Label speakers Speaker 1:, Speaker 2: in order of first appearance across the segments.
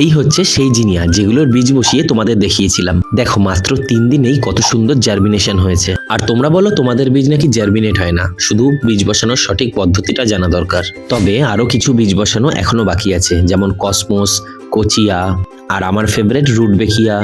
Speaker 1: এই হচ্ছে সেই জিনিয়া যেগুলোর বীজ বসিয়ে তোমাদের দেখিয়েছিলাম। দেখো মাত্র 3 দিনেই কত সুন্দর জার্মিনেশন হয়েছে। আর তোমরা বলো তোমাদের বীজ নাকি জার্মিনেট হয় না, শুধু বীজ বসানোর সঠিক পদ্ধতিটা জানা দরকার। তবে আরো কিছু বীজ বসানো এখনো বাকি আছে, যেমন কসমোস, কোচিয়া, আর আমার ফেভারিট রুটবেকিয়া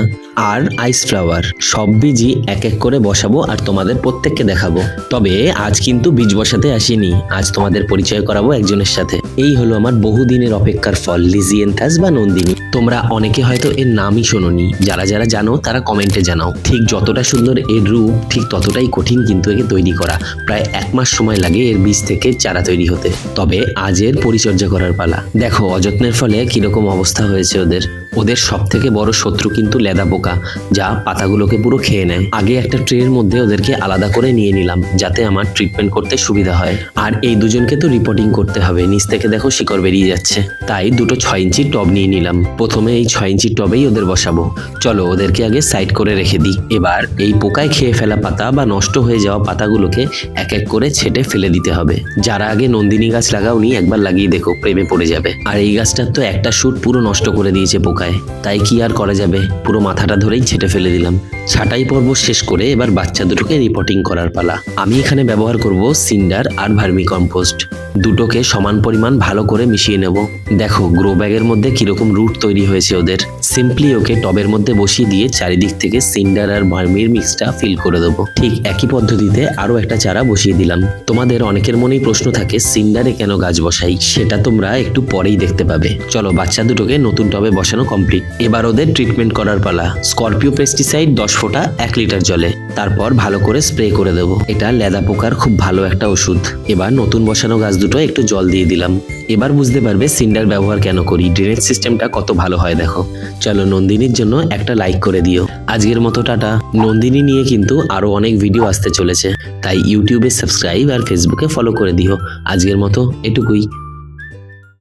Speaker 1: আর আইস ফ্লাওয়ার। সব বীজই এক এক করে বসাবো আর তোমাদের প্রত্যেককে দেখাবো। তবে আজ কিন্তু বীজ বসাতে আসিনি, আজ তোমাদের পরিচয় করাবো একজনের সাথে। এই হলো আমার বহুদিনের অপেক্ষার ফল, লিজিয়েন্থাস বা নন্দিনী। তোমরা অনেকে হয়তো এর নামই শোনোনি, যারা যারা জানো তারা কমেন্টে জানাও। ঠিক যতটা সুন্দর এর রূপ, ঠিক ততটাই কঠিন কিন্তু একে তৈরি করা। প্রায় 1 মাস সময় লাগে এর বীজ থেকে চারা তৈরি হতে। তবে আজ এর পরিচর্যা করার পালা। দেখো অযত্নের ফলে কিরকম অবস্থা হয়েছে ওদের। ওদের সব থেকে বড় শত্রু কিন্তু লেদা পোকা, যা পাতাগুলোকে পুরো খেয়ে নেয়। আগে একটা ট্রের মধ্যে ওদেরকে আলাদা করে নিয়ে নিলাম, যাতে আমার ট্রিটমেন্ট করতে সুবিধা হয়। আর এই দুজনকে তো রিপোর্টিং করতে হবে, নিচ থেকে দেখো শিকড় বেরিয়ে যাচ্ছে। তাই দুটো 6 ইঞ্চির টব নিয়ে নিলাম। প্রথমে এই 6 ইঞ্চির টবেই ওদের বসাবো। চলো ওদেরকে আগে সাইড করে রেখে দিই। এবার এই পোকায় খেয়ে ফেলা পাতা বা নষ্ট হয়ে যাওয়া পাতাগুলোকে এক এক করে ছেটে ফেলে দিতে হবে। যারা আগে নন্দিনী গাছ লাগাওনি, একবার লাগিয়ে দেখো, প্রেমে পড়ে যাবে। আর এই গাছটার তো একটা শুট পুরো নষ্ট করে দিয়েছে পোকায়, তাই কি আর করা যাবে, পুরো মাথাটা ধরেই ছেটে ফেলে দিলাম। ছাঁটাই পর্ব শেষ করে এবার বাচ্চা দুটোকে রিপোর্টিং করার পালা। আমি এখানে ব্যবহার করব সিন্ডার আর ভার্মি কম্পোস্ট। দুটোকে সমান পরিমাণ ভালো করে মিশিয়ে নেব। দেখো গ্রো ব্যাগের মধ্যে কিরকম রুট তৈরি হয়েছে ওদের। সিম্পলি ওকে টবের মধ্যে বসিয়ে দিয়ে চারিদিক থেকে সিন্ডার আর ভার্মির মিক্সটা ফিল করে দেবো। ঠিক একই পদ্ধতিতে আরো একটা চারা বসিয়ে দিলাম। তোমাদের অনেকের মনেই প্রশ্ন থাকে সিন্ডারে কেন গাছ বসাই, সেটা তোমরা একটু পরেই দেখতে পাবে। চলো বাচ্চা দুটোকে নতুন টবে বসানো কমপ্লিট। এবার ওদের ট্রিটমেন্ট করার পালা। স্করপিও পেস্টিসাইড 10 ফোঁটা 1 লিটার জলে, তারপর ভালো করে স্প্রে করে দেবো। এটা লেদা পোকার খুব ভালো একটা ওষুধ। এবার নতুন বসানো গাছ দুটো একটু জল দিয়ে দিলাম। এবার বুঝতে পারবে সিন্ডার ব্যবহার কেন করি, ড্রেনেজ সিস্টেমটা কত ভালো হয় দেখো। চলো নন্দিনীর জন্য একটা লাইক করে দিও। আজকের মতো টাটা। নন্দিনী নিয়ে কিন্তু আরো অনেক ভিডিও আসতে চলেছে, তাই ইউটিউবে সাবস্ক্রাইব আর ফেসবুকে ফলো করে দিও। আজকের মতো এটুকুই।